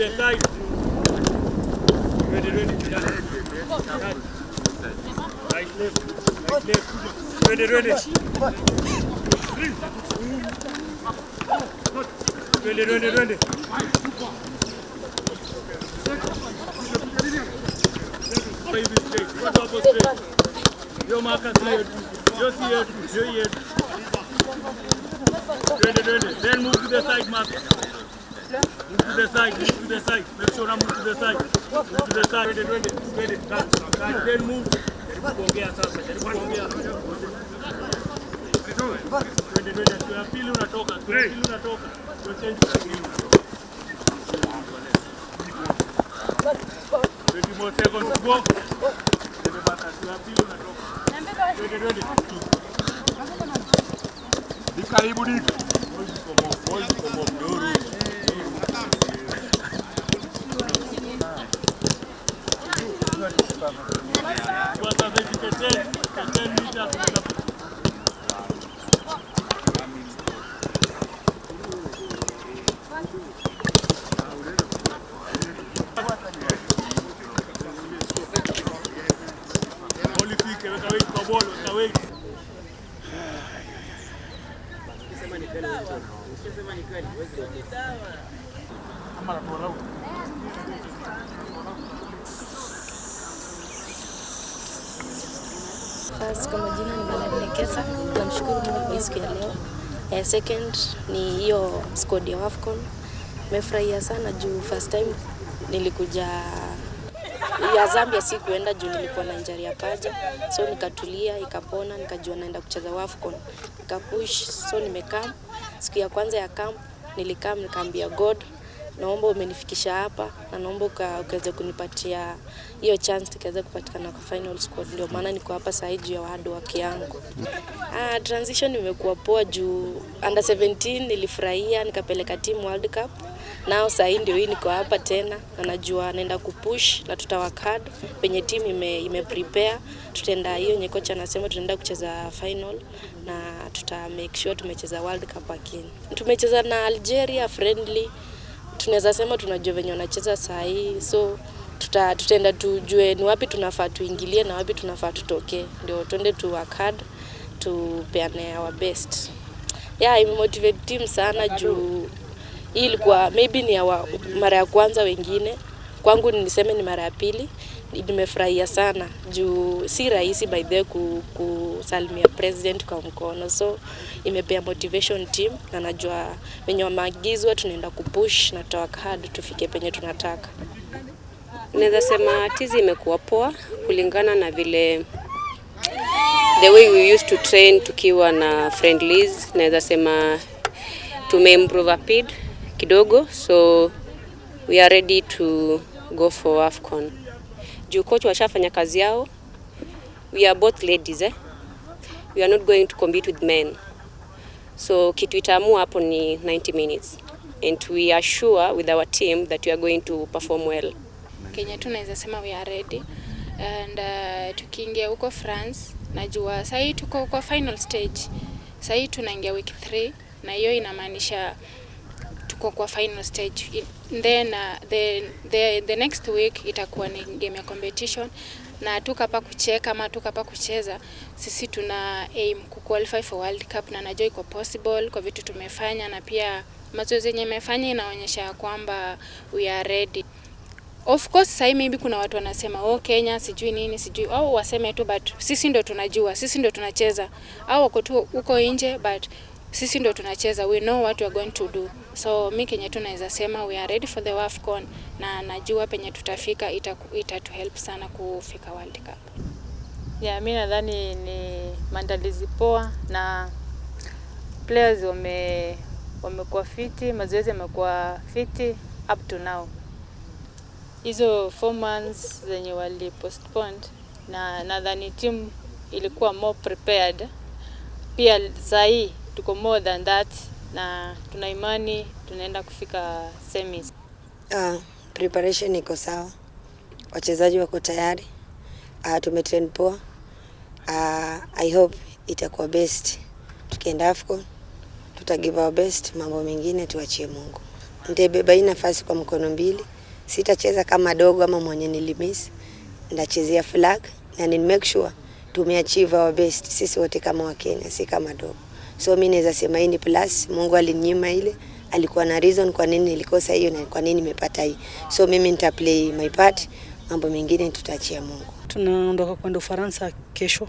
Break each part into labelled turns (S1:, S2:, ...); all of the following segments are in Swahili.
S1: the side. Ready. Right left. Ready. Ready. Your marker here. Just here. Ready. Then move to the side, mark. Move to the side. Make sure I move to the side. Move to the side. Ready. Then move. Kuongea sasa. Kuongea. Ready. Kwa pili unatoka. You change the pili. Ready, more seconds to go. Ready, back at your pili unatoka. Ready. Karibu dik. Boys come up.
S2: First, kama jina ni Melanie Kesa, namshukuru Mungu kwa siku ya leo. Second ni hiyo squad ya AFCON. Nimefurahia sana juu first time nilikuja ya Zambia sikuenda juu nilikuwa na injury ya paja. So nikatulia, ikapona, nikajua naenda kucheza AFCON. Nikapush, so nimekaa. Siku ya kwanza ya camp nikaambia God, naomba umenifikisha hapa na naomba ukaweze kunipatia hiyo chance tukaweza kupatikana kwa final squad. Ndio maana niko hapa sasa juu ya hard work yangu. Transition imekuwa poa juu under 17 nilifurahia, nikapeleka team World Cup. Nao sasa ndio hii niko hapa tena na najua naenda kupush na tutawaka hard. Penye team ime prepare, tutaenda hiyo nye kocha anasema tunaenda kucheza final na tuta make sure tumecheza World Cup again. Tumecheza na Algeria friendly. Tunaweza sema tunajua venye wanacheza saa hii, so tutaenda tujue ni wapi tunafaa tuingilie na wapi tunafaa tutoke, ndio twende tu work hard tupeane our best. Imemotivate team sana juu hii ilikuwa maybe ni mara ya kwanza, wengine kwangu niseme ni mara ya pili. Nimefurahia sana juu si rahisi by the kusalimia president kwa mkono, so imepea motivation team na najua wenye wameagizwa tunaenda kupush na work hard tufike penye tunataka.
S3: Naweza sema tizi imekuwa poa kulingana na vile the way we used to train tukiwa na friendlies. Naweza sema tumeimprove rapid kidogo, so we are ready to go for AFCON. Juu coach washafanya kazi yao. We are both ladies, we are not going to compete with men. So kitu itaamua hapo ni 90 minutes. And we are sure with our team that we are going to perform well.
S4: Kenya tunaweza sema we are ready. And tukiingia huko France, najua sasa tuko kwa final stage. Sasa tunaingia week 3 na hiyo inamaanisha tuko kwa final stage. Then the next week itakuwa ni game ya competition na tukapa kucheka ama tukapa kucheza. Sisi tuna aim ku qualify for World Cup na najua iko possible kwa vitu tumefanya na pia mazoezi yenye tumefanya inaonyesha kwamba we are ready. Of course sasa maybe kuna watu wanasema Kenya sijui nini sijui au waseme tu, but sisi ndo tunajua, sisi ndo tunacheza. Au wako tu huko nje, but sisi ndo tunacheza, we know what we are going to do. So mimi Kenya tunaweza sema we are ready for the AFCON na najua penye tutafika itatu help sana kufika World Cup.
S5: Mimi nadhani ni maandalizi poa na players wamekuwa fiti, mazoezi yamekuwa fiti up to now. Hizo 4 months zenye wali postponed na nadhani team ilikuwa more prepared. Pia sahi tuko more than that na tuna imani tunaenda kufika semis.
S6: Preparation iko sawa. Wachezaji wako tayari. Tumetrain poa. I hope itakuwa best. Tukienda AFCON, give our best, mambo mengine tuachie Mungu. nitaibeba hii nafasi kwa mkono mbili. Sitacheza kama dogo ama mwenye nilimiss. Ndachezea flag na ni make sure tumeachieve our best sisi wote kama Wakenya, si kama dogo. So mimi naweza sema hii ni plus, Mungu alinyima ile, alikuwa na reason kwa nini nilikosa hiyo na kwa nini nimepata hii. So mimi nita play my part, mambo mengine tutaachia Mungu.
S7: Tunaondoka kwenda Ufaransa kesho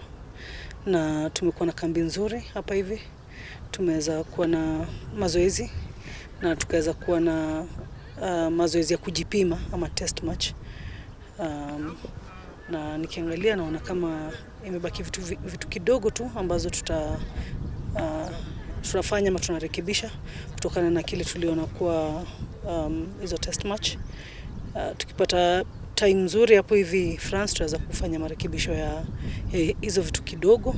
S7: na tumekuwa na kambi nzuri hapa hivi. Tumeweza kuwa na mazoezi na tukaweza kuwa na mazoezi ya kujipima ama test match. Na nikiangalia naona kama imebaki vitu kidogo tu ambazo tunafanya ama tunarekebisha kutokana na kile tuliona kwa hizo test match. Tukipata time nzuri hapo hivi France tutaweza kufanya marekebisho ya hizo vitu kidogo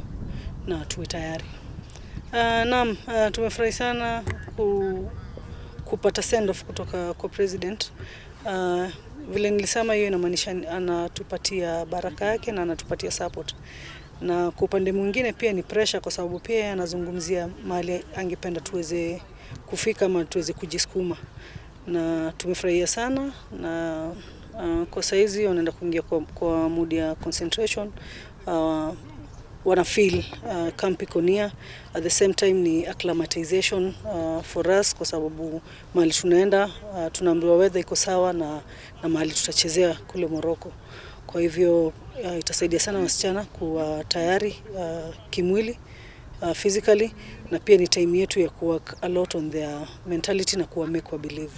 S7: na tuwe tayari. Naam, tumefurahi sana kupata send off kutoka kwa president. Vile nilisema hiyo inamaanisha anatupatia baraka yake na anatupatia support. Na kwa upande mwingine pia ni pressure kwa sababu pia anazungumzia mahali angependa tuweze kufika ama tuweze kujisukuma. Na tumefurahia sana na kwa saizi wanaenda kuingia kwa mood ya concentration. Wana feel camp iko near, at the same time ni acclimatization for us kwa sababu mahali tunaenda tunaambiwa weather iko sawa na mahali tutachezea kule Morocco. Kwa hivyo itasaidia sana wasichana kuwa tayari kimwili, physically, na pia ni time yetu ya kuwork a lot on their mentality na kuwa make wa believe.